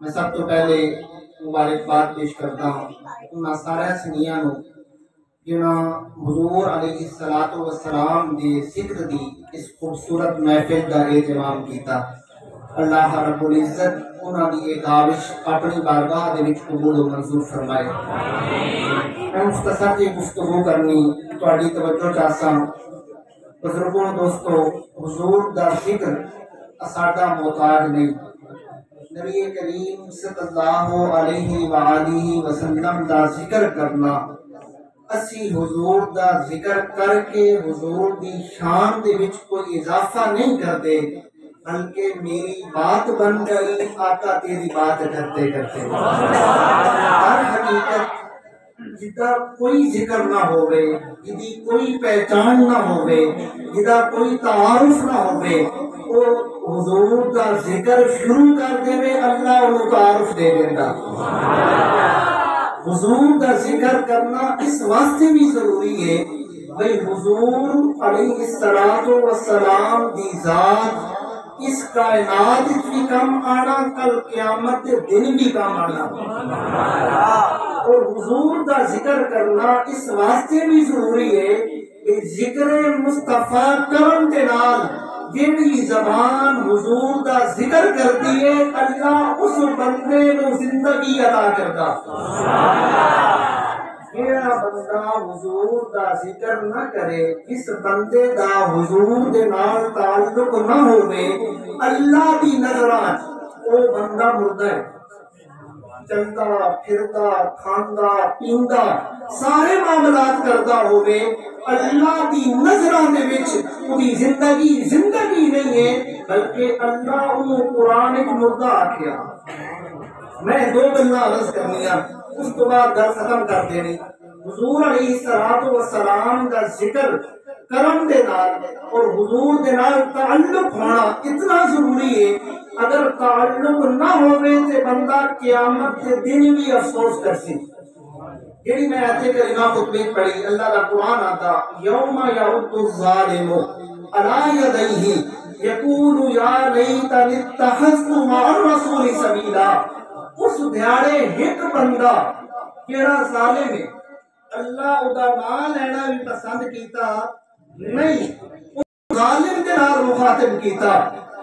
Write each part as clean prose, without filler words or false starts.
میں سب تو پہلے مبارکباد پیش کرتا ہوں ان سارے سنگیاں نو جنہاں حضور علیہ السلام دی ذکر دی اس خوبصورت محفل کا اہتمام کیتا۔ اللہ رب العزت انہاں دی ایک کاوش اپنی بارگاہ دے وچ قبول و منظور فرمائے۔ میں مختصر جی گفتگو کرنی تہاڈی توجہ چاہساں۔ بزرگوں دوستو، حضور دا ذکر ساڈا محتاج نہیں، نبی کریم صلی اللہ علیہ وآلہ وسلم دا ذکر کرنا، اسی حضور دا ذکر کر کے حضور دی شان دے وچ کوئی اضافہ نہیں کرتے، بلکہ میری بات بن گئی آقا تیری بات کرتے کرتے۔ در حقیقت جدا کوئی ذکر نہ ہوئے، جدی کوئی پہچان نہ ہوئے، جدا کوئی تعارف نہ ہوئے، وہ حضور کا ذکر شروع کر دے اللہ انہوں تعارف دے دینا۔ حضور کا ذکر کرنا اس واسطے بھی ضروری ہے بھئی حضور علیہ السلام دی ذات اس کائنات بھی کم آنا، کل قیامت دن بھی کم آنا۔ اور حضور کا ذکر کرنا اس واسطے بھی ضروری ہے کہ ذکر مصطفیٰ کرن کے نال جیڑی زبان حضور دا ذکر کرتی ہے اللہ اس بندے کو زندگی عطا کرتا۔ جیڑا بندہ حضور دا ذکر نہ کرے، اس بندے دا حضور دے نال تعلق نہ ہوئے، اللہ دی نظران وہ بندہ مردہ ہے، چلتا پھرتا کھاندا پیندا سارے معاملات کرتا ہوئے، اللہ دی نظران دے وچ کوئی زندگی نہیں ہے، بلکہ اللہ انہوں قرآن ایک مردہ آکھیا۔ میں دو گلاں عرض کرنیاں اس تو بعد گل ختم کر دینی۔ حضور علیہ السلام کا ذکر کرم دے نال اور حضور دے نال تعلق ہونا اتنا ضروری ہے، اگر تعلق نہ ہوئے تے بندہ قیامت کے دن بھی افسوس کر سی۔ یعنی میں آیت کریمہ خطبے پڑھی، اللہ کا قرآن آتا یوم یعد الظالم علی یدیہ یقول یا لیتنی اتخذت مع الرسول سبیلا۔ اس دیہڑے ایک بندہ کیڑا ظالم ہے، اللہ ادا نام لینا بھی پسند کیتا نہیں، اس ظالم کے نال مخاطب کیتا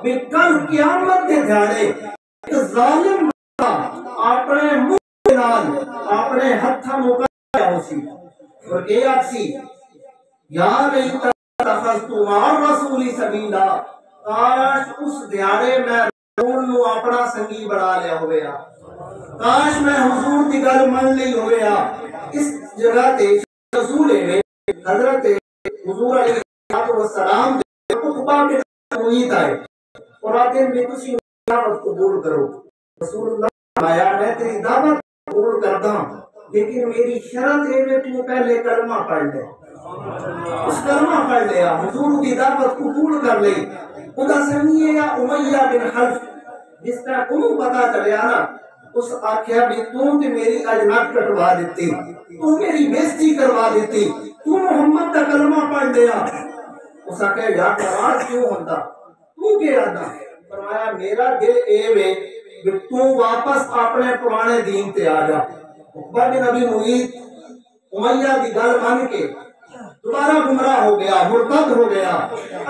کہ کل قیامت کے دیہڑے ایک ظالم بندہ اپنے منہ کے نال اپنے ہتھاں مکایا ہو سی اور اے آکسی یا لیتنی اتخذت مع الرسول سبیلا، کاش اس دیہڑے میں رسول نو اپنا سنگی بنا لیا ہویا، کاش میں حضور دی گل من لی ہویا۔ اس جگہ تے رسول ہے حضرت حضور علیہ السلام دے خطبہ کے امید آئے اور آتے میں تسی دعوت قبول کرو۔ رسول اللہ آیا میں تیری دعوت قبول کرتا ہوں، لیکن میری شرط ہے کہ تو پہلے کلمہ پڑھ لے۔ اس کلمہ پڑھ لیا، حضور دی دعوت قبول کر لئی، خدا سمیہ یا امیہ بن خلف جس کا انہوں پتا چلیا نا، اس آکھیا بھی تم تے میری اجنات کٹوا دیتی، تو میری بیزتی کروا دیتی، تو محمد کا کلمہ پڑھ لیا۔ اس آکھیا یا ناراض کیوں ہوتا، تو کیا آدھا؟ فرمایا میرا دل اے وے کہ تو واپس اپنے پرانے دین تے آ جا۔ عقبہ بن ابی معیط امیہ دی گل مان کے دوبارہ گمراہ ہو گیا، مرتد ہو گیا۔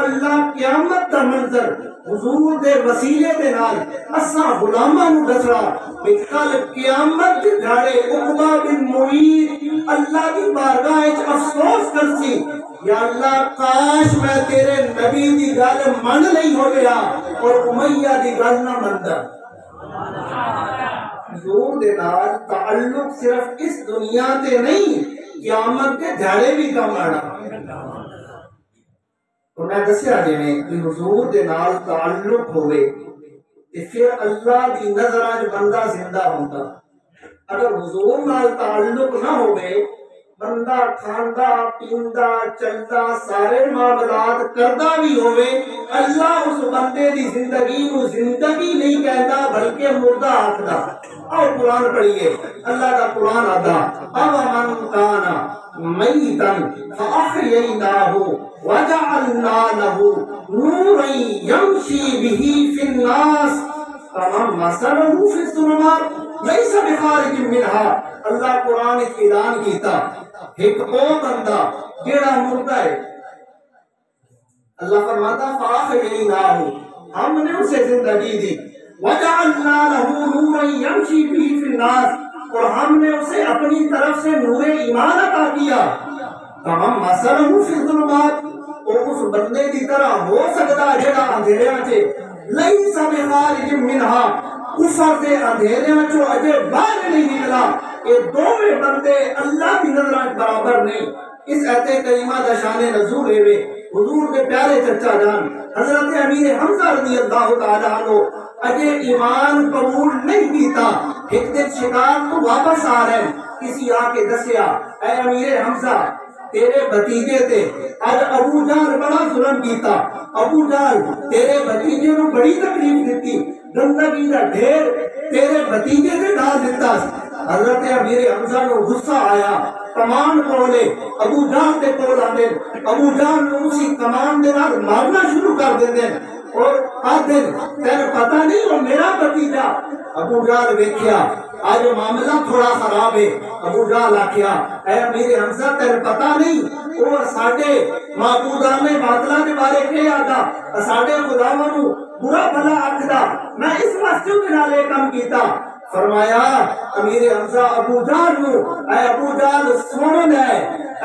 اللہ قیامت کا منظر حضور دے وسیلے دے نال اساں غلاماں نو دسڑا کہ کل قیامت دے دھاڑے عقبہ بن معیط اللہ دی بارگاہ وچ افسوس کرسی، یا اللہ کاش میں تیرے نبی دی گل من نہیں ہو گیا اور امیہ دی گل نہ مندا۔ حضور دے نال تعلق صرف اس دنیا تے نہیں، قیامت کے دھاڑے بھی کم آنا۔ اور میں دسیا جی میں کہ حضور دے نال تعلق ہوئے کہ پھر اللہ دی نظران بندہ زندہ ہوتا۔ اگر حضور نال تعلق نہ ہوئے، بندہ کھاندا پیندا چلدا سارے معاملات کردا بھی ہوئے، اللہ اس بندے دی زندگی کو زندگی نہیں کہتا بلکہ مردہ آکھدا۔ اور قرآن پڑھیے، اللہ کا قرآن آتا أَوَمَنْ كَانَ مَيْتًا فَأَحْيَيْنَاهُ وَجَعَلْنَا لَهُ نُورًا يَمْشِي بِهِ فِي النَّاسِ تمام مسئلہ فی الظلمات لیس بخارج منہا. اللہ قرآن اعلان کیتا ایک او بندہ جیڑا مردہ ہے، اللہ فرماتا فاحییناہ، ہم نے اسے زندگی دی، وجعلنا لہ نورا یمشی بہ فی الناس، اور ہم نے اسے اپنی طرف سے نور ایمان عطا کیا. تمام مسئلہ فی الظلمات، اور اس بندے کی طرح ہو سکتا جڑا اندھیریاں چے لیس بخارج منہا، کفر دے اندھیریاں چو اجے باہر نہیں نکلا. یہ دونوں بندے اللہ کی نظر برابر نہیں. اس ایت کریمہ دا شان نزول ہے حضور کے پیارے چچا جان حضرت امیر حمزہ رضی اللہ تعالیٰ عنہ اجے ایمان قبول نہیں کیتا. ایک دن شکار تو واپس آ رہے، کسی آ کے دسیا اے امیر حمزہ تیرے بھتیجے تے اج ابو جہل بڑا ظلم کیتا، ابو جہل تیرے بھتیجے نو بڑی تکلیف دیتی، گندگی دا ڈھیر تیرے بھتیجے تے ڈال دیتا. حضرت امیر حمزہ نو غصہ آیا، کمان کولے ابو جہل دے کول آندے، ابو جہل نو اسی کمان دے نال مارنا شروع کر دیندے اور آدھے تینوں پتہ نہیں وہ میرا بھتیجا. ابو جہل ویکھیا آج معاملہ تھوڑا خراب ہے. ابو جہل آکھیا اے امیر حمزہ تینوں پتہ نہیں وہ ساڈے معبودان باطلاں دے بارے کہ آدا، ساڈے خداواں نو برا بھلا آکھدا، میں اس مسجد نال اے کم کیتا. فرمایا امیر حمزہ ابو جہل نو اے ابو جہل سن لے،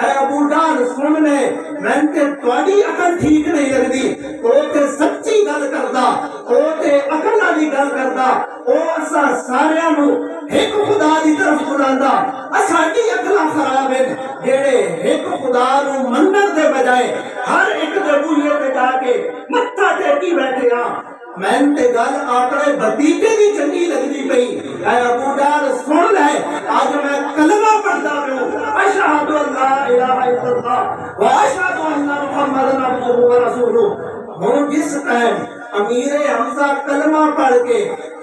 اے ابو جہل سن لے، میں تے تواڈی عقل ٹھیک نہیں لگدی. او تے سچی گل کردا، او تے عقل والی گل کردا، او اساں سارے نو ایک خدا دی طرف بلاندا. ساڈی عقلاں خراب ہیں جڑے ایک خدا نو منن دے بجائے ہر ایک دے بوئے تے جا کے متھا ٹیکی بیٹھے ہاں. میں تے گل اپنے بھتیجے دی چنگی لگدی پئی. اے ابو جہل سن لے، آج میں کلمہ پڑھدا ہوں، اشہد ان لا الہ الا اللہ و اشہد ان محمد عبدہ و رسولہ. ہوں جس ٹائم امیر حمزہ کلمہ پڑھ کے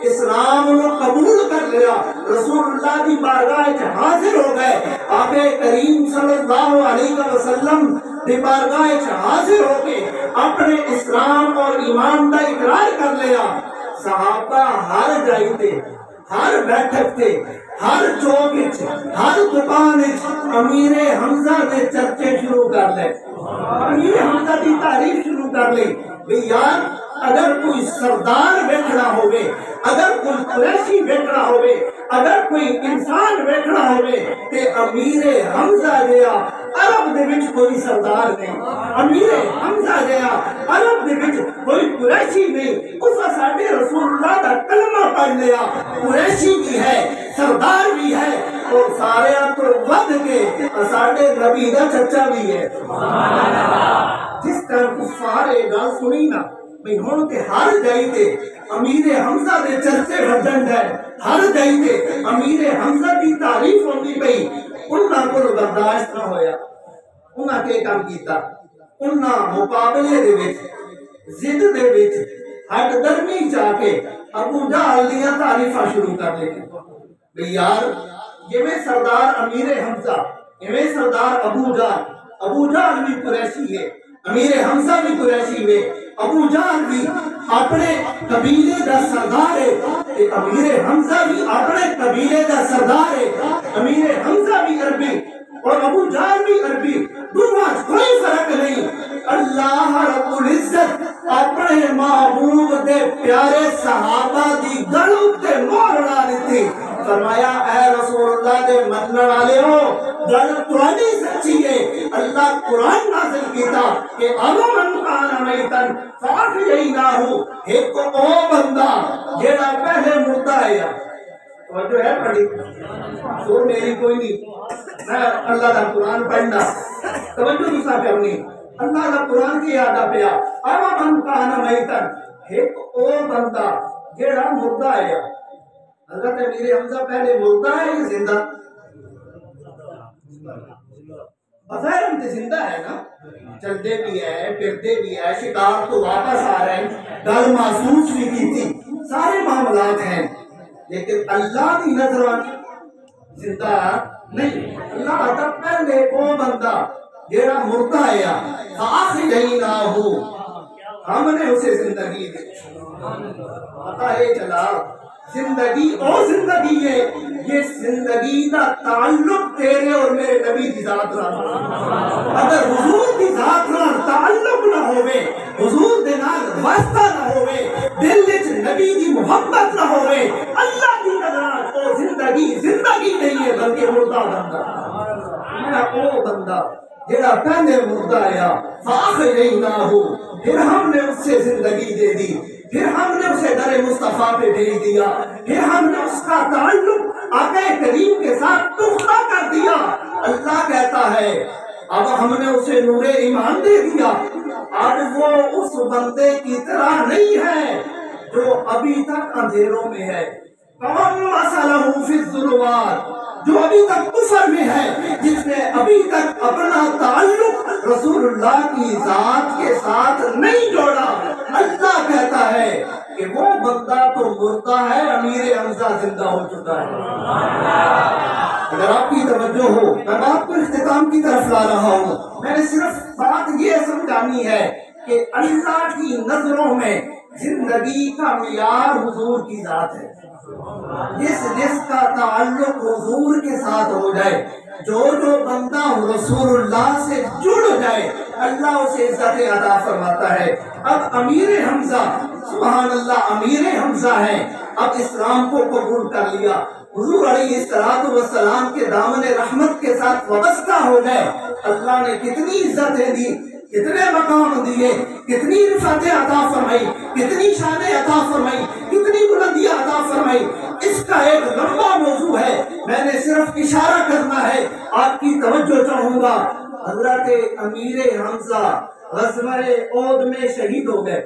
اسلام کو قبول کر لیا، رسول اللہ کی بارگاہ وچ حاضر ہو گئے، آپ کریم صلی اللہ علیہ وسلم کی بارگاہ وچ حاضر ہو کے اپنے اسلام اور ایمان کا اقرار کر لیا. صحابہ ہر جائی تے، ہر بیٹھک تے، ہر چوک وچ، ہر دکان وچ امیر حمزہ دے چرچے شروع کر لے، امیر حمزہ دی تعریف شروع کر لی. بھی یار اگر کوئی سردار بیٹھنا ہوئے، اگر کوئی قریشی بیٹھنا ہوئے، اگر کوئی انسان بیٹھنا ہوئے تے امیر حمزہ جیا عرب دے وچ کوئی سردار نہیں، امیر حمزہ جیا عرب دے وچ کوئی قریشی نہیں. اس ساڈے رسول اللہ دا کلمہ پڑھ لیا، قریشی بھی ہے، سردار بھی ہے، اور سارے تو ود کے ساڈے نبی دا چچا بھی ہے. جس طرح کفار یہ گل سنی نا بھئی ہن تے ہر جائی تے امیر حمزہ دے چرچے بھجن دے، ہر جائی تے امیر حمزہ کی تعریف ہوندی پئی. انہاں کول برداشت نہ ہویا، انہاں کے کام کیتا، انہاں مقابلے دے وچ ضد دے وچ ہٹ درمی جا کے ابو جہل دیاں تعریفاں شروع کر لیں. بھئی یار جویں سردار امیر حمزہ، ایویں سردار ابو جہل بھی قریشی ہے، امیر حمزہ بھی قریشی ہے، ابو جہل بھی اپنے قبیلے دا سردار ہے، امیر حمزہ بھی اپنے قبیلے دا سردار ہے. امیر حمزہ بھی عربی اور ابو جہل بھی عربی، دونوں کوئی فرق نہیں. اللہ رب العزت اپنے محبوب دے پیارے صحابہ دی گل تے مہر لا دتی. فرمایا اے رسول اللہ دے منن والے ہو، گل تہاڈی سچی ہے. اللہ قرآن نازل کیتا کہ امن کان میتن فاحییناہ، ایک او بندہ جیڑا پہلے مردہ ہے. توجہ ہے پڑھی سور میری کوئی نہیں، میں اللہ کا قرآن پڑھنا، توجہ دوسرا کرنی، اللہ کا قرآن کی یاد پیا. امن کان میتن، ایک او بندہ جیڑا مردہ ہے. حضرت امیر حمزہ پہلے مردہ ہے یا زندہ؟ بظاہر ہم تے زندہ ہے نا، چلتے بھی ہے، پھرتے بھی ہے، شکار تو واپس آ رہے ہیں، گل محسوس بھی کی تھی، سارے معاملات ہیں، لیکن اللہ کی نظر زندہ نہیں. اللہ آتا پہلے وہ بندہ جیڑا مردہ ہے، فاحییناہ، ہم نے اسے زندگی دی. پتا ہے چلا زندگی اور زندگی ہے، یہ زندگی کا تعلق تیرے اور میرے نبی کی ذات نال، اگر حضور کی ذات نال تعلق نہ ہوئے، حضور دے نال واسطہ نہ ہوئے، دل وچ نبی دی محبت نہ ہوئے، اللہ کی نظران او زندگی زندگی نہیں ہے بلکہ مردہ بندہ۔ میرا او بندہ جڑا پہلے مردہ آیا فاخریناہو، پھر ہم نے اس سے زندگی دے دی، پھر ہم نے اسے در مصطفیٰ پہ بھیج دیا، پھر ہم نے اس کا تعلق آقا کریم کے ساتھ پختہ کر دیا۔ اللہ کہتا ہے اب ہم نے اسے نور ایمان دے دیا، اب وہ اس بندے کی طرح نہیں ہے جو ابھی تک اندھیروں میں ہے، کون مسلہ فی الظلمات، جو ابھی تک کفر میں ہے، جس نے ابھی تک اپنا تعلق رسول اللہ کی ذات کے ساتھ نہیں جوڑا۔ اللہ کہتا ہے کہ وہ بندہ تو مردہ ہے، امیر حمزہ زندہ ہو چکا ہے۔ اگر آپ کی توجہ ہو، میں بات کو اختتام کی طرف لا رہا ہوں، میں نے صرف بات یہ سمجھانی ہے کہ اللہ کی نظروں میں زندگی کا معیار حضور کی ذات ہے۔ جس کا تعلق حضور کے ساتھ ہو جائے، جو بندہ رسول اللہ سے جڑ جائے، اللہ اسے عزت عطا فرماتا ہے۔ اب امیر حمزہ، سبحان اللہ، امیر حمزہ ہے، اب اسلام کو قبول کر لیا، حضور علیہ السلام کے دامن رحمت کے ساتھ وابستہ ہو گئے، اللہ نے کتنی عزتیں دی، کتنے مقام دیے، کتنی رفعتیں عطا فرمائی، کتنی شانیں عطا فرمائی، کتنی بلندیاں عطا فرمائی۔ اس کا ایک لمبا موضوع ہے، میں نے صرف اشارہ کرنا ہے، آپ کی توجہ چاہوں گا۔ حضرت امیر حمزہ غزوہ احد میں شہید ہو گئے،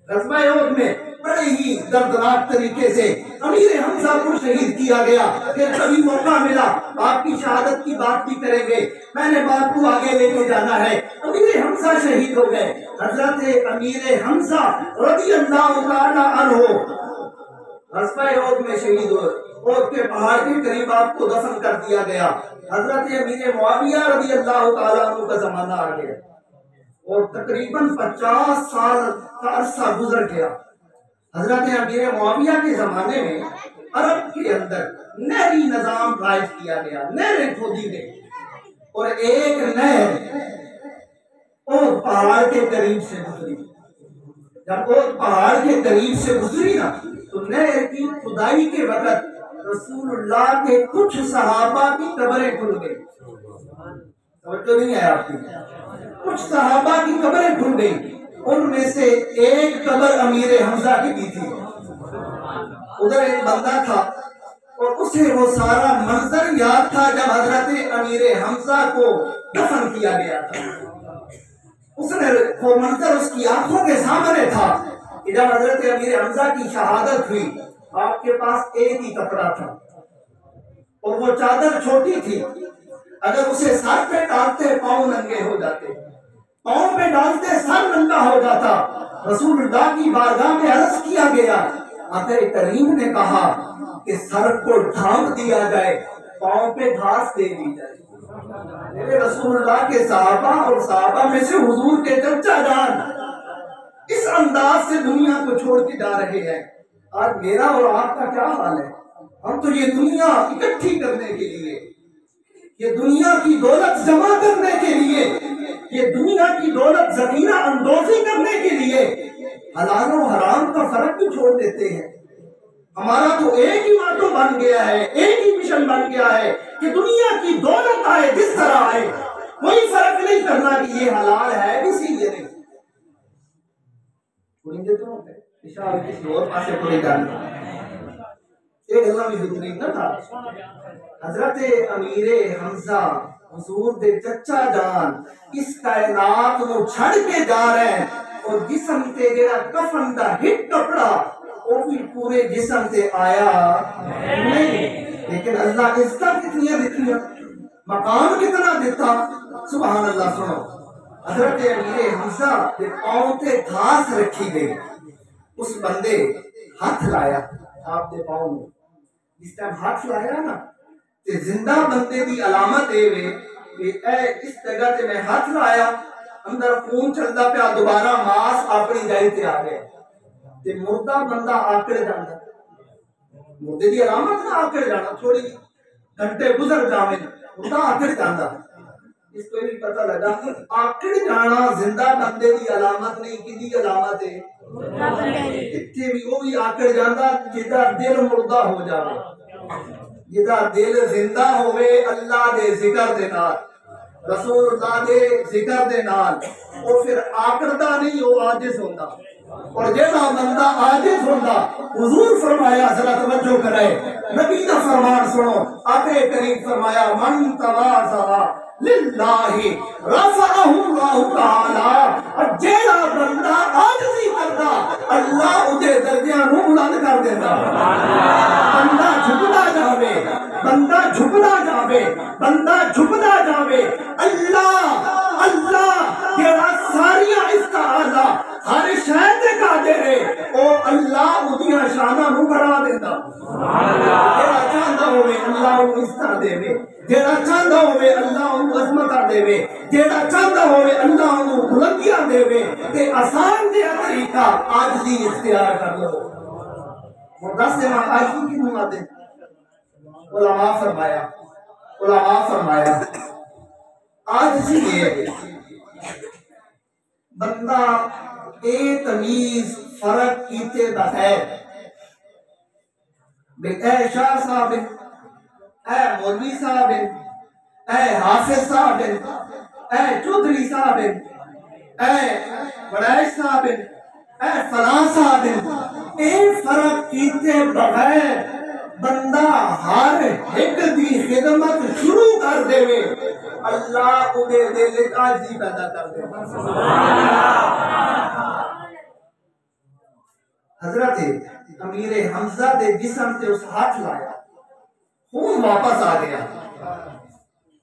غزوہ احد میں بڑے ہی دردناک طریقے سے امیر حمزہ کو شہید کیا گیا۔ پھر کبھی موقع ملا آپ کی شہادت کی بات بھی کریں گے، میں نے بات کو آگے لے کے جانا ہے۔ امیر حمزہ شہید ہو گئے، حضرت امیر حمزہ رضی اللہ تعالی عنہ غزوہ احد میں شہید ہوئے، احد کے پہاڑ کے قریب آپ کو دفن کر دیا گیا۔ حضرت امیر معاویہ رضی اللہ تعالی عنہ کا زمانہ آ گیا اور تقریباً 50 سال کا عرصہ گزر گیا۔ حضرت امیر معاویہ کے زمانے میں عرب کے اندر نہری نظام رائج کیا گیا، نہریں کھودی گئی، اور ایک نہر احد پہاڑ کے قریب سے گزری۔ جب احد پہاڑ کے قریب سے گزری نا تو نہر کی کھدائی کے وقت رسول اللہ کے کچھ صحابہ کی قبریں کھل گئی۔ توجہ نہیں ہے آپ کی؟ کچھ صحابہ کی قبریں کھل گئی، ان میں سے ایک قبر امیر حمزہ کی بھی تھی۔ ادھر ایک بندہ تھا اور اسے وہ سارا منظر یاد تھا جب حضرت امیر حمزہ کو دفن کیا گیا تھا۔ اس نے وہ منظر اس کی آنکھوں کے سامنے تھا کہ جب حضرت امیر حمزہ کی شہادت ہوئی، آپ کے پاس ایک ہی کپڑا تھا اور وہ چادر چھوٹی تھی، اگر اسے سر پہ ڈالتے پاؤں ننگے ہو جاتے، پاؤں پہ ڈالتے سر ننگا ہو جاتا۔ رسول اللہ کی بارگاہ میں عرض کیا گیا، آقا کریم نے کہا کہ سر کو ڈھانپ دیا جائے، پاؤں پہ گھاس دے دی جائے۔ میرے رسول اللہ کے صحابہ اور صحابہ میں سے حضور کے چچا جان اس انداز سے دنیا کو چھوڑ کے جا رہے ہیں۔ آج میرا اور آپ کا کیا حال ہے؟ ہم تو یہ دنیا اکٹھی کرنے کے لیے، یہ دنیا کی دولت جمع کرنے کے لیے، یہ دنیا کی دولت ذخیرہ اندوزی کرنے کے لیے حلال و حرام کا فرق بھی چھوڑ دیتے ہیں۔ ہمارا تو ایک ہی ماٹو بن گیا ہے، ایک ہی مشن بن گیا ہے کہ دنیا کی دولت آئے جس طرح آئے، کوئی فرق نہیں کرنا کہ یہ حلال ہے کسی لیے نہیں۔ کسی اور پاسے پوری جانا ایک اللہ بھی ضروری نہ تھا۔ حضرت امیر حمزہ حضور دے چچا جان اس کائنات نو چھڑ کے جا رہے ہیں، اور جسم تے جڑا کفن دا ہٹ کپڑا وہ بھی پورے جسم تے آیا نہیں، لیکن اللہ عزت کتنی دیتی، مقام کتنا دیتا، سبحان اللہ۔ سنو، حضرت امیر حمزہ کے پاؤں تے گھاس رکھی گئی، اس بندے ہاتھ لایا آپ دے پاؤں میں، جس ٹائم ہاتھ لایا نا تے زندہ بندے دی علامت اے وے کہ اے اس جگہ تے میں ہاتھ لایا، اندر خون چلدا پیا، دوبارہ ماس اپنی جگہ تے آ گئے۔ تے مردہ بندہ آکڑ جانا، مردے دی علامت نہ آکڑ جانا، تھوڑی گھنٹے گزر جاویں مردہ آکڑ جانا، اس کو بھی پتہ لگا آکڑ جانا زندہ بندے دی علامت نہیں، کی دی علامت ہے؟ اتنے بھی وہ بھی آکڑ جانا جدا دل مردہ ہو جاوے، جدا دل زندہ ہوئے اللہ دے ذکر دے نال، رسول اللہ دے ذکر دے نال، وہ پھر آکڑتا نہیں، وہ عاجز ہوتا، اور جیڑا بندہ عاجز ہوتا، حضور فرمایا ذرا توجہ کرے، نبی کا فرمان سنو، آقا کریم فرمایا من تواضع للہ رفعہ اللہ تعالی، اور جیڑا بندہ عاجزی کرتا اللہ اودے درجیاں نو بلند کر دیتا، بندہ جھکدا جاوے، بندہ جھکدا جاوے، بندہ جھکدا جاوے، اللہ اللہ جیڑا ساریاں استعالا ہر شے تے قادر ہے، او اللہ اودیاں شاناں نو بڑھا دیندا، جیڑا چاہندا ہوے اللہ اونوں عزت دے، جیڑا چاہندا ہوے اللہ اونوں عظمت دے، جیڑا چاہندا ہوے اللہ اونوں بلندیاں دے، تے آسان جہا طریقہ عاجزی اختیار کر لو۔ مدرسے میں عاجزی کیوں آتے؟ علماء فرمایا عاجزی یہ ہے بندہ اے تمیز فرق کیتے بغیر بے اے شاہ صاحب، اے مولوی صاحب، اے حافظ صاحب، اے چودھری صاحب، اے بڑائش صاحب، اے فلاں صاحب، اے فرق کیتے بغیر بندہ ہر ایک دی خدمت شروع کر دے، اللہ اودے دل وچ عاجزی پیدا کر دے۔ حضرت امیر حمزہ دے جسم تے اس ہاتھ لایا، خون واپس آ گیا،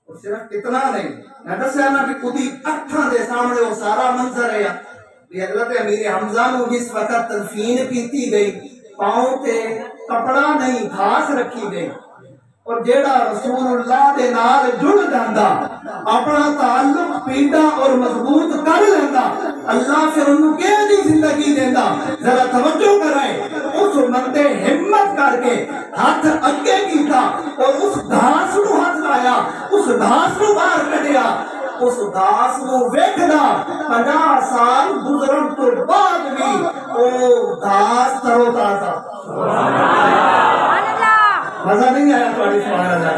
اور صرف اتنا نہیں، میں دسیا نا کہ خودی اکھاں دے سامنے وہ سارا منظر ہے کہ حضرت امیر حمزہ نو جس وقت تدفین کیتی گئی پاؤں تے کپڑا نہیں گھاس رکھی گئی، اور جیڑا رسول اللہ دے نال جڑ جاندا اپنا تعلق پیدا اور مضبوط کر لیندا، اللہ پھر انہوں کہہ دی زندگی دیندا۔ ذرا توجہ کرائے، اس بندے ہمت کر کے ہاتھ اگے کیتا اور اس گھاس نو ہاتھ لایا، اس گھاس نو باہر کڈیا، اس گھاس نو ویکھدا 50 سال گزرن تو بعد بھی او گھاس ترو تازہ۔ مزہ نہیں آیا تھوڑی سبحان اللہ؟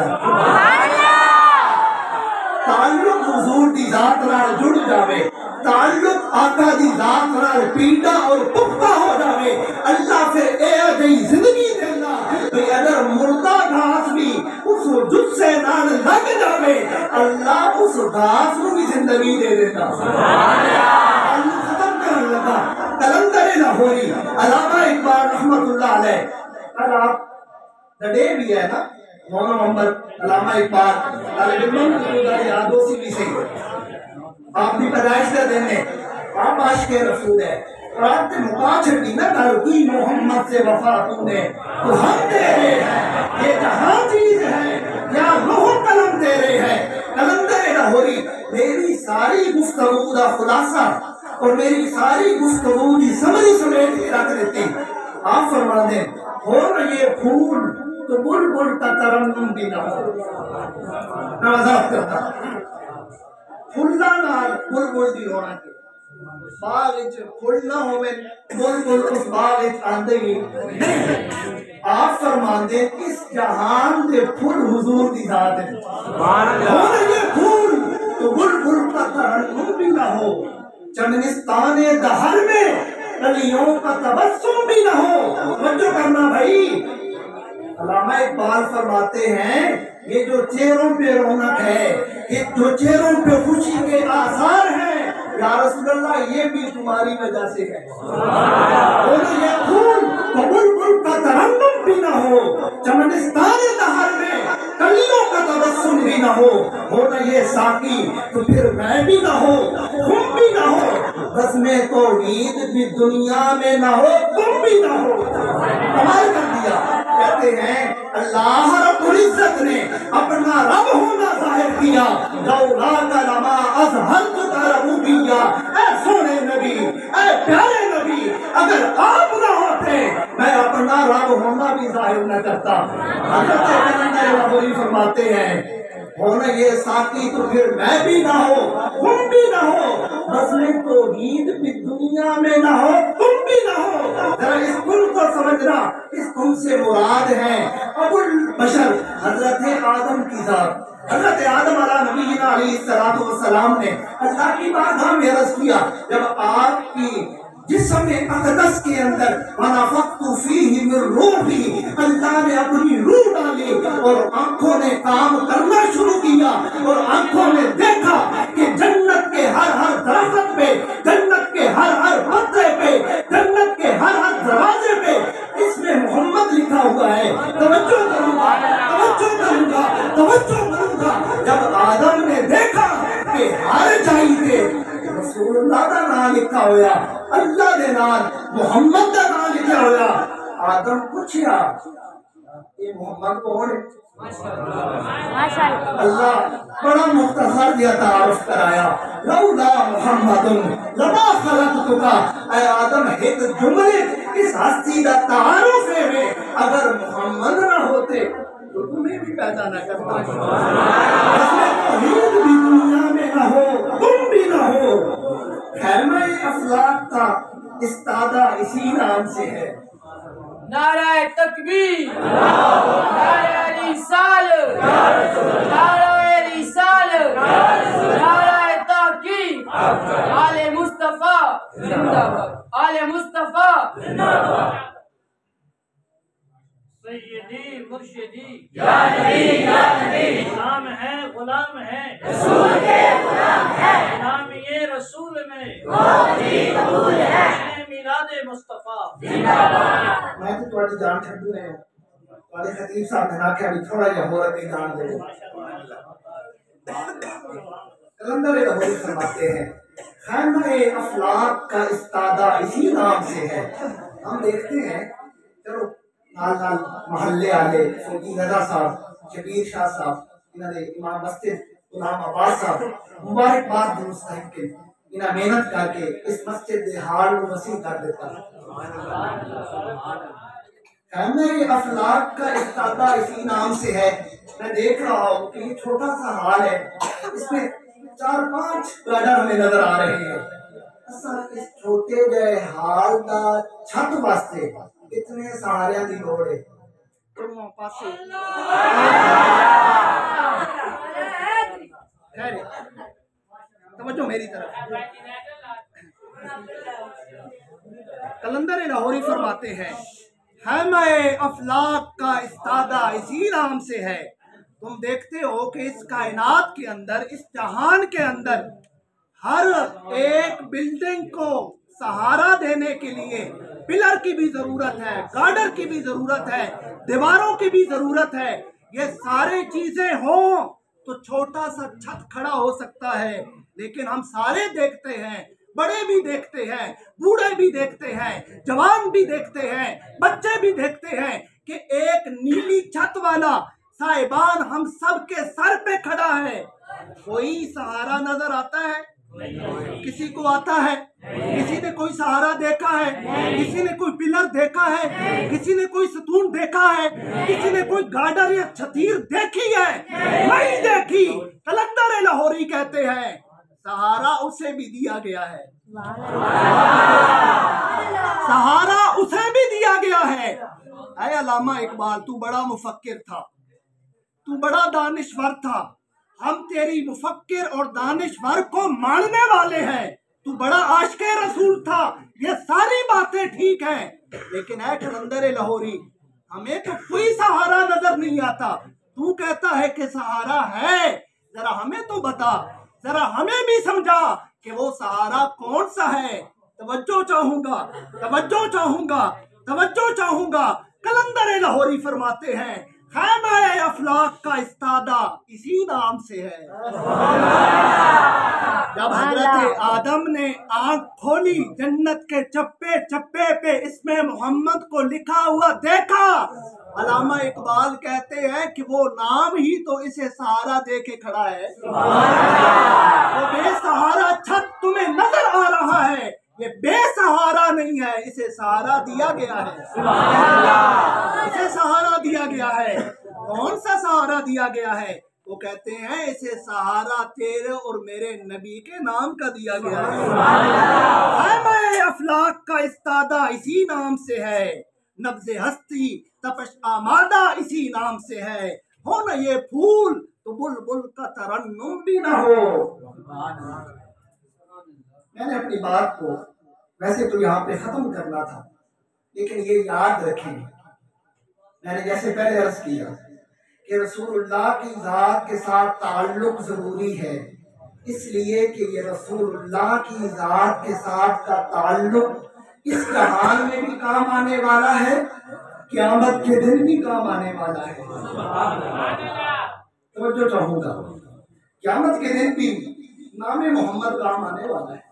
تعلق حضور دی ذات نال جڑ جاوے، تعلق آقا دی ذات نال پیڑا اور پختہ ہو جاوے، اللہ پھر اے جئی زندگی دینا کہ اگر مردہ گھاس بھی اس جثے نال لگ جاوے اللہ اس گھاس نو بھی زندگی دے دیتا۔ تعلق ختم کرنے لگا۔ قلندر لاہوری علامہ اقبال رحمت اللہ علیہ، کل آپ ڈے بھی ہے نا 9 نومبر، علامہ اقبال طالب علم کی یادوں سے بھی صحیح، آپ کی پیدائش کا دن ہے، آپ عاشق رسول ہے، اور آپ نے مقا چھڑی نہ کر کی محمد سے وفا تو نے، تو ہم تیرے ہیں یہ جہاں چیز ہے یا روح قلم تیرے ہے۔ قلندر لاہوری میری ساری گفتگو کا خلاصہ اور میری ساری گفتگو کی سمجھی سمیت کے رکھ دیتی، آپ فرما دیں ہو نہ یہ پھول تو بلبل کا ترنم بھی نہ ہو، میں وضاحت کرتا پھلاں نال بلبل دی رونا کے باغ وچ پھل نہ ہوے بلبل اس باغ وچ آندے ہی نہیں۔ آپ فرماندے اس جہان دے پھل حضور دی ذات ہے، سبحان اللہ، ہو نہ یہ پھول تو بلبل کا ترنم بھی نہ ہو، چمنستان دہر میں کلیوں کا تبسم بھی نہ ہو۔ توجہ کرنا بھائی، علامہ اقبال فرماتے ہیں یہ جو چہروں پہ رونق ہے، یہ جو چہروں پہ خوشی کے آثار ہیں، یا رسول اللہ یہ بھی تمہاری وجہ سے ہے۔ اور یہ پھول تو بلبل کا ترنم بھی نہ ہو، چمنستان دہر میں کلیوں کا تبسم بھی نہ ہو، ہونا یہ ساقی تو پھر میں بھی نہ ہو، تم بھی نہ ہو، بزم توحید بھی دنیا میں نہ ہو، تم بھی نہ ہو۔ کمال کر دیا، کہتے ہیں اللہ رب العزت نے اپنا رب ہونا ظاہر کیا، لولا کا لما اظہرت ربوبیہ۔ اے سونے نبی، اے پیارے نبی، اگر آپ نہ ہونا بھی ظاہر نہ کرتا۔ حضرت کلندر لاہوری فرماتے ہیں ہونا یہ ساتھی تو پھر میں بھی نہ ہو تم بھی نہ ہو، بزم توحید بھی دنیا میں نہ ہو تم بھی نہ ہو۔ ذرا اس کل کو سمجھنا، اس کل سے مراد ہے ابو البشر حضرت آدم کی ذات۔ حضرت آدم علیہ نبینا علیہ السلام نے اللہ کی بارگاہ میں عرض کیا، جب آپ کی جسم اقدس کے اندر وَنَفَخْتُ فِيهِ مِن رُوحِي، اللہ نے اپنی روح ڈالی اور آنکھوں نے کام کرنا شروع کیا، اور آنکھوں نے دیکھا کہ جنت کے ہر ہر درخت پہ، جنت کے ہر ہر پتے پہ، جنت کے ہر ہر دروازے پہ اس میں محمد لکھا ہوا ہے۔ توجہ کروں گا، توجہ کروں گا، توجہ کروں گا۔ جب آدم نے دیکھا کہ ہر جائی پہ رسول اللہ کا نام لکھا ہوا، اللہ دے نام محمد کا نام لکھا ہوا، آدم پوچھیا یہ محمد کون ہے؟ اللہ بڑا مختصر دیا تعارف کرایا، لولا محمد لما خلقتک، اے آدم ایک جملے اس ہستی کا تعارف ہے، اگر محمد نہ ہوتے تو تمہیں بھی پیدا نہ کرتا، توحید بھی دنیا میں نہ ہو تم بھی نہ ہو۔ خیمہ افلاک کا استادہ اسی نام سے ہے۔ نعرہ تکبیر، نعرہ رسالت، نعرہ رسالت، نعرہ تحقیق، آل مصطفیٰ زندہ باد، آل مصطفیٰ زندہ باد۔ سیدی مرشدی یا نبی یا نبی، غلام ہے غلام ہے رسول کے غلام ہے، غلام یہ رسول میں قبول قبول ہے، میلاد مصطفیٰ زندہ باد۔ میں تو تھوڑی جان چھڈو ہے، تھوڑے خطیب صاحب نے نہ کیا بھی تھوڑا جہا ہو رہا جان دے۔ کلندر لاہوری فرماتے ہیں خیمہ افلاک کا استادہ اسی نام سے ہے۔ ہم دیکھتے ہیں، چلو نال نال محلے والے فوجی رضا صاحب، شبیر شاہ صاحب، انہوں نے امام مسجد غلام عباس صاحب مبارکباد درست ہے کہ انہیں محنت کر کے اس مسجد دے حال کو وسیع کر دیتا۔ خیمہ افلاک کا استادہ اسی نام سے ہے۔ میں دیکھ رہا ہوں کہ یہ چھوٹا سا حال ہے، اس میں 4-5 گارڈر ہمیں نظر آ رہے ہیں۔ اس چھوٹے جائے حال دا چھت واسطے اتنے سہاریاں دی لوڑ ہے۔ توجہ میری طرف۔ کلندر لاہوری فرماتے ہیں خیمہ افلاک کا استادہ اسی نام سے ہے۔ تم دیکھتے ہو کہ اس کائنات کے اندر، اس جہان کے اندر ہر ایک بلڈنگ کو سہارا دینے کے لیے پلر کی بھی ضرورت ہے، گارڈر کی بھی ضرورت ہے، دیواروں کی بھی ضرورت ہے۔ یہ سارے چیزیں ہوں تو چھوٹا سا چھت کھڑا ہو سکتا ہے، لیکن ہم سارے دیکھتے ہیں، بڑے بھی دیکھتے ہیں، بوڑھے بھی دیکھتے ہیں، جوان بھی دیکھتے ہیں، بچے بھی دیکھتے ہیں کہ ایک نیلی چھت والا صاحبان ہم سب کے سر پہ کھڑا ہے۔ کوئی سہارا نظر آتا ہے؟ کسی کو آتا ہے؟ کسی نے کوئی سہارا دیکھا ہے؟ کسی نے کوئی پلر دیکھا ہے؟ کسی نے کوئی ستون دیکھا ہے؟ کسی نے کوئی گارڈر یا چھتیر دیکھی ہے؟ نہیں دیکھی۔ کلندر لاہوری کہتے ہیں سہارا اسے بھی دیا گیا ہے، سہارا اسے بھی دیا گیا ہے۔ اے علامہ اقبال، تو بڑا مفکر تھا، تو بڑا دانشور تھا، ہم تیری مفکر اور دانشور کو ماننے والے ہیں، تو بڑا عاشق رسول تھا، یہ ساری باتیں ٹھیک ہیں، لیکن اے کلندر لاہوری ہمیں تو کوئی سہارا نظر نہیں آتا۔ تو کہتا ہے کہ سہارا ہے، ذرا ہمیں تو بتا، ذرا ہمیں بھی سمجھا کہ وہ سہارا کون سا ہے۔ توجہ چاہوں گا، توجہ چاہوں گا، توجہ چاہوں گا۔ کلندر لاہوری فرماتے ہیں خیمہ افلاک کا استادہ اسی نام سے ہے۔ جب حضرت آدم نے آنکھ کھولی، جنت کے چپے چپے پہ اس میں محمد کو لکھا ہوا دیکھا، علامہ اقبال کہتے ہیں کہ وہ نام ہی تو اسے سہارا دے کے کھڑا ہے۔ وہ بے سہارا چھت تمہیں نظر آ رہا ہے، یہ بے سہارا نہیں ہے، اسے سہارا دیا گیا ہے، اسے سہارا دیا گیا ہے۔ کون سا سہارا دیا گیا ہے؟ وہ کہتے ہیں اسے سہارا تیرے اور میرے نبی کے نام کا دیا گیا ہے۔ خیمہ افلاک کا استادہ اسی نام سے ہے، نبض ہستی تپش آمادہ اسی نام سے ہے، ہو نہ یہ پھول تو بلبل کا ترنم بھی نہ ہو۔ میں نے اپنی بات کو ویسے تو یہاں پہ ختم کرنا تھا، لیکن یہ یاد رکھیں، میں نے جیسے پہلے عرض کیا کہ رسول اللہ کی ذات کے ساتھ تعلق ضروری ہے، اس لیے کہ یہ رسول اللہ کی ذات کے ساتھ کا تعلق اس جہان میں بھی کام آنے والا ہے، قیامت کے دن بھی کام آنے والا ہے۔ توجہ چاہوں گا، قیامت کے دن بھی نام محمد کام آنے والا ہے۔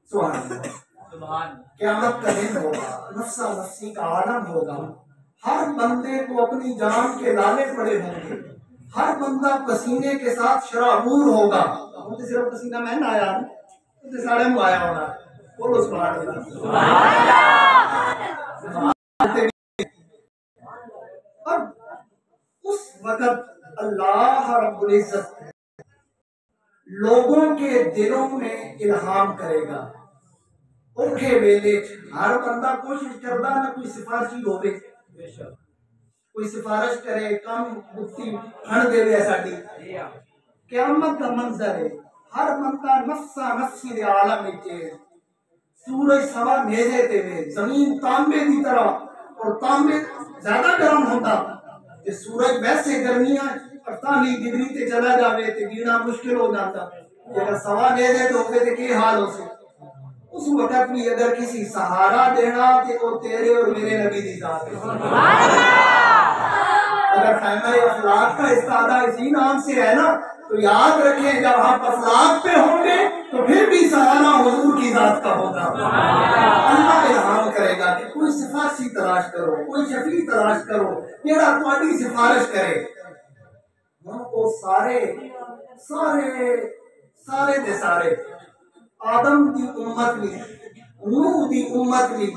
سبحان اللہ۔ قیامت کا دن ہوگا، نفسا نفسی کا عالم ہوگا، ہر بندے کو اپنی جان کے لالے پڑے ہوں گے، ہر بندہ پسینے کے ساتھ شرابور ہوگا۔ مجھے صرف پسینہ میں نہ آیا، مجھے سارے میں آیا ہونا۔ بولو سبحان اللہ۔ اب اس وقت اللہ رب العزت لوگوں کے دلوں میں الہام کرے گا۔ اوکھے ویلے ہر بندہ کوشش کرتا نہ کوئی سفارشی ہوئے، کوئی سفارش کرے کم مفتی ہن دے وے ساڈی۔ قیامت کا منظر ہے، ہر بندہ نفسا نفسی دے عالم وچ ہے، سورج سوا نیزے تے وے، زمین تانبے دی طرح، اور تانبے زیادہ گرم ہوتا تے سورج ویسے گرمیاں 48 ڈگری تے چلا جاوے تے جینا مشکل ہو جاتا، اگر سوا نیزے تے ہوے تے کی حال ہو سی۔ اس وقت بھی اگر کسی سہارا دینا تے وہ تیرے اور میرے نبی دی ذات ہے۔ اگر خیمہ افلاک کا استادہ اسی نام سے ہے نا، تو یاد رکھیں جب ہم افلاک پہ ہوں گے تو پھر بھی سہارا حضور کی ذات کا ہوگا۔ اللہ الہام کرے گا کہ کوئی سفارشی تلاش کرو، کوئی شفیع تلاش کرو، میرا تمہاری سفارش کرے۔ ہم کو سارے دے سارے آدم دی امت لی، نوح دی امت لی،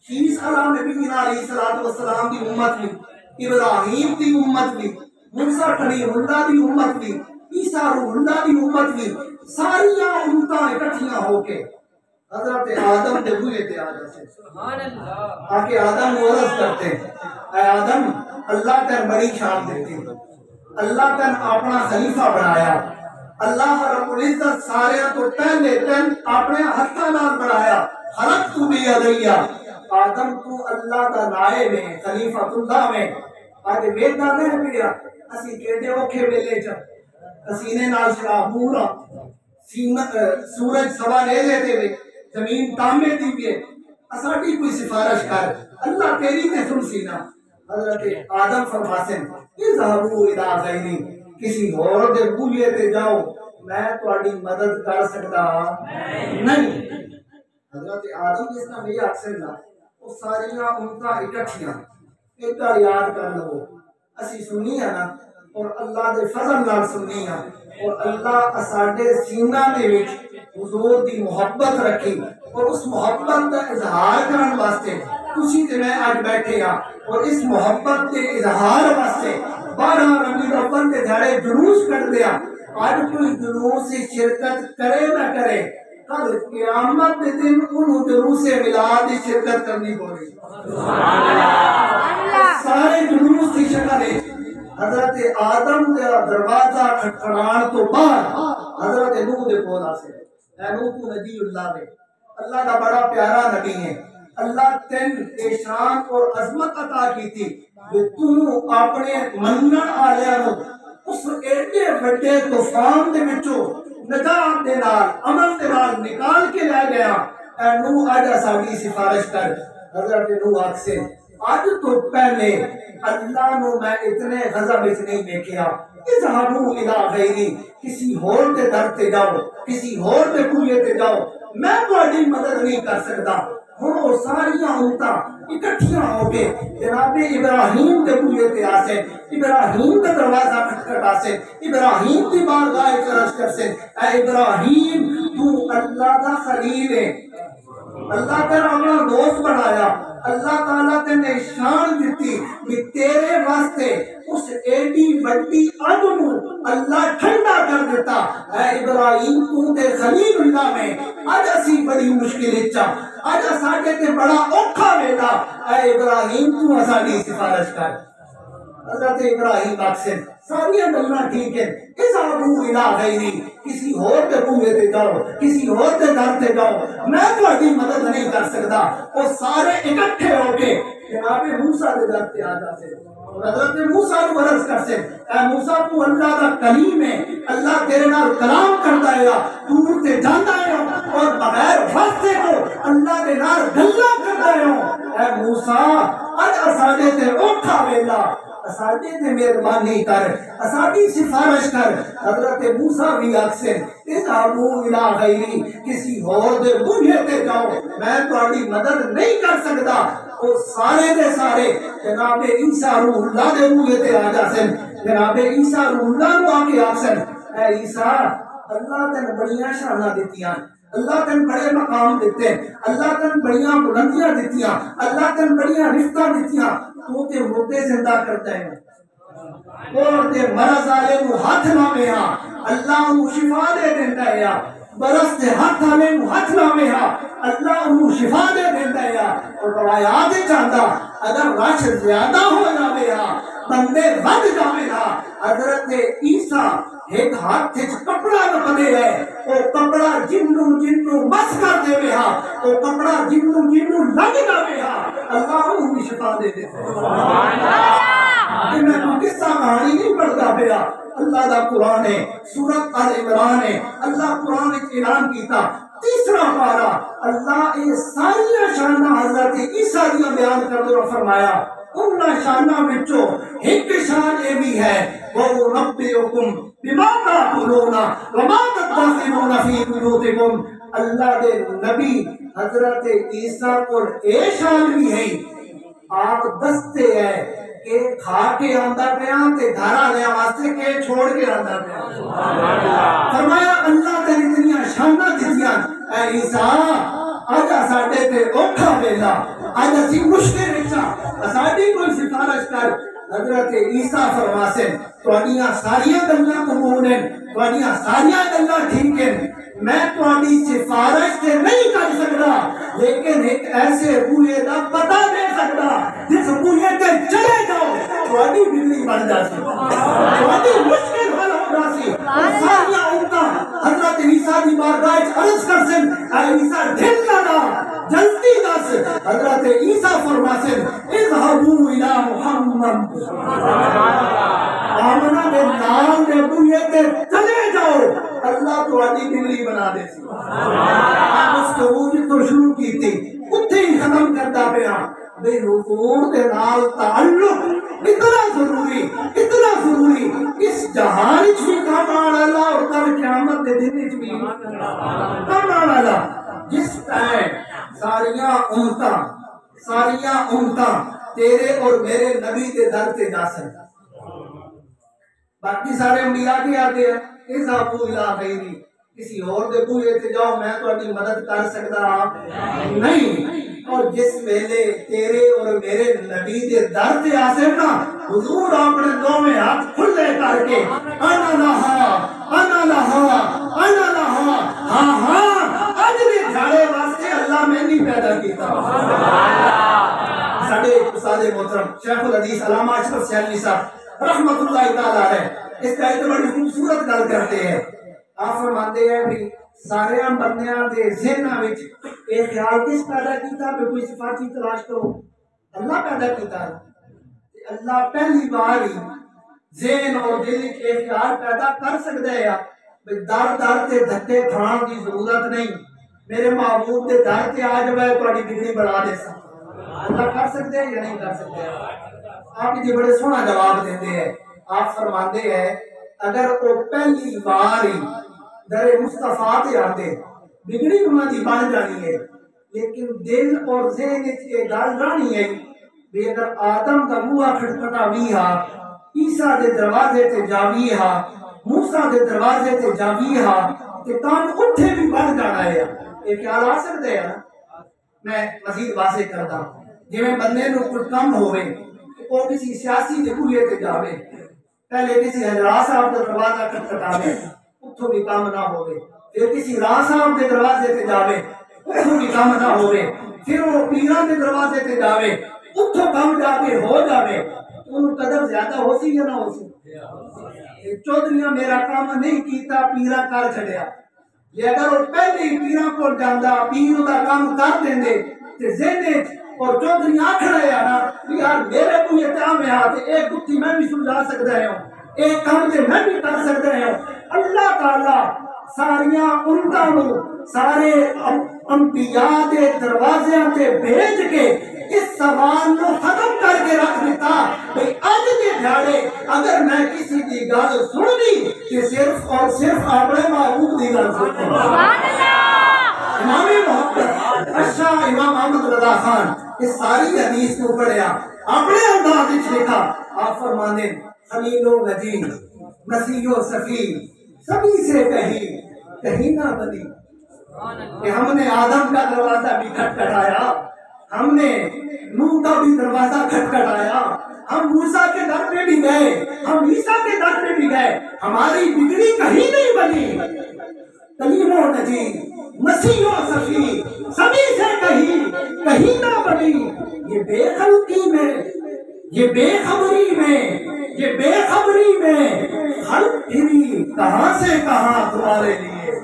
شیس علیہ نبینا علیہ السلام دی امت لی، ابراہیم دی امت لی، موسیٰ کلیم اللہ دی امت لی، عیسیٰ روح اللہ دی امت لی، ساریاں امتاں اکٹھیاں ہو کے حضرت آدم دے بوئے تے آ جاتے ہیں۔ آکے آدم عرض کرتے ہیں، اے آدم اللہ تن بڑی شان دیتی، اللہ تن اپنا خلیفہ بنایا، اللہ رب العزت سارے تو پہلے تن اپنے ہتھاں نال بنایا، خلق تو بھی ادیا، آدم تو اللہ دا نائب ہے، خلیفۃ اللہ میں۔ آج ویدہ نہیں پڑیا، اسی کہتے اوکھے ویلے چا پسینے نال شراب پورا، سورج سوا نیزے تے وے، زمین تانبے دی وے، اساڈی کوئی سفارش کر، اللہ تیری تے سن سینا۔ حضرت آدم فرماسن اذهبوا الى غیری، کسی اور دے بوئے تے جاؤ، میں تہاڈی مدد کر سکتا نہیں۔ حضرت آدم جس نے یہ اکثر نہ وہ ساریاں امتاں اکٹھیاں ایک یاد کر لو، اسی سنی ہے نا، اور اللہ دے فضل نال سنی ہے، اور اللہ اساڈے سینہ دے وچ حضور دی محبت رکھی، اور اس محبت کا اظہار کرن واسطے تسی تے میں آج بیٹھے ہاں، اور اس محبت کے اظہار واسطے 12 ربیع الاول کے دھاڑے جلوس کر دیا۔ آج کوئی جلوس سے شرکت کرے نہ کرے، کل قیامت کے دن انہوں جلوس میلاد کی شرکت کرنی پڑے۔ سارے جلوس کی شکل ہے۔ حضرت آدم کا دروازہ کھٹکھڑان تو بعد حضرت نوح دے کول آسے، اے نوح تو نبی اللہ دے، اللہ کا بڑا پیارا نبی ہے، اللہ تین شان اور عظمت عطا کی تھی کہ تو اپنے منن آلیاں نو اس ایڈے بڑے طوفان دے وچوں نجات دے نال عمل دے نال نکال کے لے گیا۔ اے نوح آج ساڈی سفارش کر۔ حضرت نوح آکھسے آج تو پہلے اللہ نو میں اتنے غضب وچ نہیں دیکھیا، اذهبوا الى غیری، کسی اور دے در تے جاؤ، کسی اور دے بوئے تے جاؤ، میں تہاڈی مدد نہیں کر سکتا۔ ہن وہ ساریاں امتاں اکٹھیاں ہو کے جناب ابراہیم دے بوئے تے آسے، ابراہیم دا دروازہ کھٹکھٹاسے، ابراہیم دی بارگاہ وچ عرض کرسے، اے ابراہیم تو اللہ دا خلیل ہے، اللہ تیرا اپنا دوست بنایا، اللہ تعالیٰ تینے شان دیتی کہ تیرے واسطے اس ایڈی بڑی اگ نو اللہ ٹھنڈا کر دیتا۔ اے ابراہیم تو تے خلیل اللہ میں اج اسی بڑی مشکل اچا، اج ساڈے تے بڑا اوکھا ویلا، اے ابراہیم تو اساڈی سفارش کر۔ حضرت ابراہیم اکثر ساری گلاں ٹھیک ہے، اذهبوا الى غیری، کسی اور کے بوئے تے جاؤ، کسی اور کے در تے جاؤ، میں تہاڈی مدد نہیں کر سکتا۔ وہ سارے اکٹھے ہو کے جناب موسیٰ دے در تے آ جاتے اور حضرت موسیٰ کو عرض کرتے، اے موسیٰ تو اللہ دا کلیم ہے، اللہ تیرے نال کلام کرتا ہے، دور تے جاندا ہے اور بغیر واسطے کو اللہ دے نال گلاں کردا ہے۔ اے موسیٰ اج اساڈے تے اوکھا ویلا، اساڈے تے مہربانی کر، اساڈی سفارش کر۔ حضرت موسیٰ بھی اکثر اذهبوا الى غیری، کسی اور دے بوئے تے جاؤ، میں تہاڈی مدد نہیں کر سکتا۔ وہ سارے دے سارے جناب عیسیٰ روح اللہ دے بوئے تے آ جاسن، جناب عیسیٰ روح اللہ نو آ کے آکسن، اے عیسیٰ اللہ تین بڑیاں شاناں دتیاں، اللہ تین بڑے مقام دیتے، اللہ تین بڑیاں بلندیاں دتیاں، اللہ تین بڑیاں رفتہ دتیاں، تو تے مردے زندہ کرتا ہے، اور تے مرض والے نو ہاتھ لاوے ہاں، اللہ انہوں شفا دے دیتا ہے، برس تے ہاتھ والے نو ہاتھ لاوے ہاں، اللہ انہوں شفا دے دیتا ہے۔ اور روایات چاہتا اگر رش زیادہ ہو جاوے ہاں، بندے ود جاوے ہاں، حضرت عیسیٰ ایک ہاتھ تے کپڑا رکھدے ہے، وہ کپڑا جنوں بس کر دے وے ہاں، وہ کپڑا جنوں لگ جاوے ہاں، اللہ انہوں شفا دے دیتا ہے۔ سبحان اللہ۔ میں تو قصہ کہانی نہیں پڑھتا پیا، اللہ دا قرآن ہے، سورت آل عمران ہے، اللہ قرآن وچ اعلان کیتا، تیسرا پارا اللہ یہ ساری شاناں حضرت عیسیٰ دیاں بیان کردے اور فرمایا انہاں شاناں وچوں ایک شان یہ بھی ہے وَأُنَبِّئُكُم بِمَا تَأْكُلُونَ وَمَا تَدَّخِرُونَ فِي بُيُوتِكُم۔ اللہ دے نبی حضرت عیسیٰ کو اے شان بھی ہے، آپ دستے ہیں کہ کھا کے آندا پیا تے گھر والے واسطے کہ چھوڑ کے آندا پیا۔ فرمایا اللہ تے اتنی شاناں دتیاں، اے عیسیٰ اج ساڈے تے اوکھا ویلا، اج اسی مشکل وچ ساڈی کوئی سفارش کر۔ حضرت عیسیٰ فرماسے تہاڈیاں ساریاں گلاں قبول ہیں، تہاڈیاں ساریاں گلاں ٹھیک ہیں، میں تہاڈی سفارش تے نہیں کر سکتا، لیکن ایک ایسے بوئے دا پتہ دے سکتا جس بوئے تے چلے جاؤ تہاڈی بجلی بن جاسی، تہاڈی مشکل حل ہو جاسی۔ ساریاں امتاں حضرت عیسیٰ دی بارگاہ وچ عرض کرسن، اے عیسیٰ ڈھل نہ جلدی دس۔ حضرت عیسیٰ فرماسن اذهبوا الى محمد، آمنہ دے نام دے بوئے تے چلے جاؤ، اللہ تہاڈی بجلی بنا دے سی۔ اس کو تو شروع کی تھی اتھے ہی ختم کرتا پیا بے حضور دے نال تعلق اتنا ضروری، اتنا ضروری، اس جہان وچ بھی کام آنے والا اور کل قیامت دے دن وچ بھی کام آنے والا۔ جس ٹائم ساریاں امتاں تیرے اور میرے نبی دے در تے جا سن، باقی سارے انبیاء بھی آتے ہیں اذهبوا الى غیری، کسی اور دے بوئے تے جاؤ میں تہاڈی مدد کر سکدا نہیں۔ اور جس ویلے تیرے اور میرے نبی دے در تے آسے نا، حضور اپنے دوویں ہاتھ کھلے کر کے انا لہا انا لہا انا لہا، ہاں ہاں اج بھی جھاڑے واسطے اللہ میں نہیں پیدا کیتا۔ ساڈے استاد محترم شیخ الحدیث علامہ اشرف سیالوی صاحب رحمت اللہ تعالی علیہ اس کا بڑی خوبصورت گل کرتے ہیں، آپ فرماتے ہیں کہ سارے بندیاں دے ذہناں وچ یہ خیال کس پیدا کیتا کہ کوئی صفاتی تلاش کرو؟ اللہ پیدا کیتا ہے۔ اللہ پہلی بار ہی ذہن اور دل وچ یہ خیال پیدا کر سکدا ہے کہ در در تے دھکے کھان دی ضرورت نہیں، میرے معبود دے در تے آ جائے تہاڈی بگڑی بڑھا دے سا۔ اللہ کر سکتے ہیں یا نہیں کر سکتے؟ آپ یہ بڑے سونا جواب دیتے ہیں، آپ فرماتے ہیں اگر وہ پہلی بار ہی در مصطفیٰ تے آتے بگڑی انہاں دی بن جانی ہے، لیکن دل اور ذہن وچ یہ گل رہنی ہے کہ اگر آدم دا بوہا کھٹکھٹا بھی ہا، عیسیٰ دے دروازے تے جاوی ہا، موسیٰ دے دروازے تے جاوی ہا، تے کام اٹھے بھی بن جانا ہے۔ یہ خیال آ سکتے ہیں میں مزید واضح کرتا ہوں جویں بندے نو کوئی کم ہوئے وہ کسی سیاسی دے بوئے تے جاوے پہلے کسی حضرات صاحب کا دروازہ کھٹکھٹاوے اتھوں بھی کام نہ ہوئے پھر کسی راہ صاحب کے دروازے تے جاوے اتھوں بھی کام نہ ہوئے پھر وہ پیران کے دروازے تے جاوے اتھوں کام جا کے ہو جاوے انہوں قدر زیادہ ہو سی یا نہ ہو سی چودھریاں میرا کام نہیں کیتا پیرا کر چھڑیا یہ اگر وہ پہلے ہی پیرا کو جاندہ پیر دا کام کر دیں دے تے زینے اور چودھری آنکھ رہے ہیں نا یار میرے کو یہ تعام ہے آتے ایک گتی میں بھی سمجھا سکتا ہے ایک کام دے میں بھی کر سکتا ہے اللہ تعالیٰ ساریاں انتانوں سارے انبیاء دے دروازے تے بھیج کے اس سوال کو ختم کر کے رکھ دیتا بھئی آج کے دھیاڑے اگر میں کسی دی گال سن دی کہ صرف اور صرف اپنے محبوب دی گال سن امام محمد اشاہ امام احمد رضا خان اس ساری حدیث کو پڑھیا اپنے انداز وچ لکھا آپ فرمانے خلیل و نجی مسیح و صفی سبھی سے کہیں نہ بنی کہ ہم نے آدم کا دروازہ بھی کھٹکھٹایا ہم نے نوح کا بھی دروازہ کھٹکھٹایا ہم موسیٰ کے در پہ بھی گئے ہم عیسیٰ کے در پہ بھی گئے ہماری بگڑی کہیں نہیں بنی کلیم و نجی مسیح و صفی سبھی سے کہیں نہ بنی یہ بے خلقی میں یہ بے خبری میں خلق پھری کہاں سے کہاں تمہارے لیے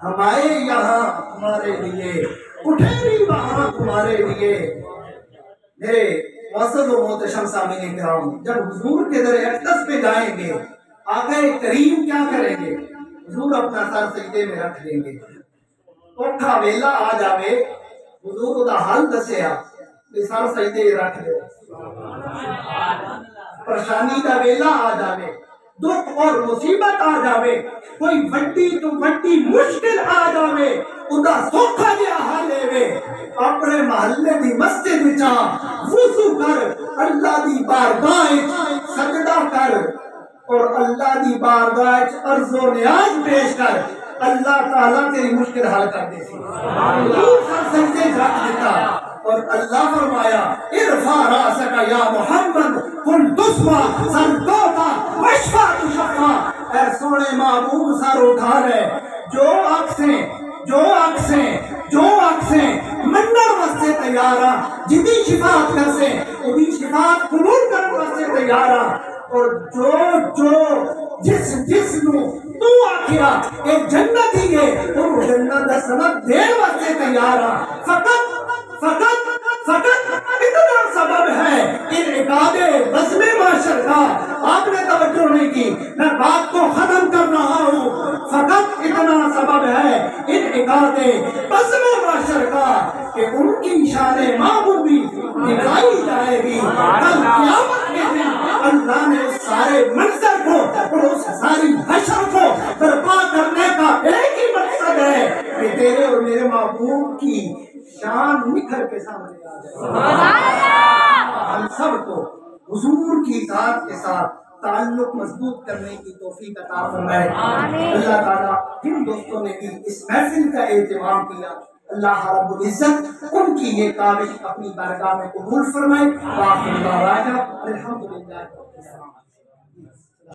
ہم آئے یہاں تمہارے لیے اٹھے بھی وہاں تمہارے لیے میرے معزز و محتشم سامعین کرام جب حضور کے در اقدس پہ جائیں گے آقا کریم کیا کریں گے حضور اپنا سر سجدے میں رکھ دیں گے اوکھا ویلا آ جاوے حضور دا حل دسیا کہ سر سجدے رکھ دے پریشانی دا ویلا آ جاوے دکھ اور مصیبت آ جاوے کوئی بڑی تو بڑی مشکل آ جاوے ادا سوکھا جہا حل لے اپنے محلے دی مسجد وچ وضو کر اللہ دی بارگاہ سجدہ کر اور اللہ دی بارگاہ عرض و نیاز پیش کر اللہ تعالیٰ تیری مشکل حل کر دے سی سر سجدے رکھ دیتا اور اللہ فرمایا ارفع راسک یا محمد کل تسمع سر دوتا وشفا تشفا اے سونے محبوب سر اٹھا رہے جو اکسیں منڈر واسطے تیارا جدی شفاعت کر سے وہی شفاعت قبول کرنے واسطے تیارا اور جس نو تو آکھیا اے جنت ہی ہے اور جنت دا سبب دین واسطے تیارا فقط اتنا سبب ہے انعقاد بزم معاشر کا آپ نے توجہ نہیں کی میں بات کو ختم کر رہا ہوں فقط اتنا سبب ہے انعقاد بزم معاشر کا کہ ان کی شان محبوبی دکھائی جائے گی کل قیامت کے دن اللہ نے اس سارے منظر کو اور اس ساری حشر کو برپا کرنے کا ایک ہی مقصد ہے کہ تیرے اور میرے محبوب کی شان نکھر کے سامنے آ جائے ہم سب کو حضور کی ذات کے ساتھ تعلق مضبوط کرنے کی توفیق عطا فرمائے اللہ تعالیٰ جن دوستوں نے بھی اس محفل کا اہتمام کیا اللہ رب العزت ان کی یہ کاوش اپنی بارگاہ میں قبول فرمائے الحمدللہ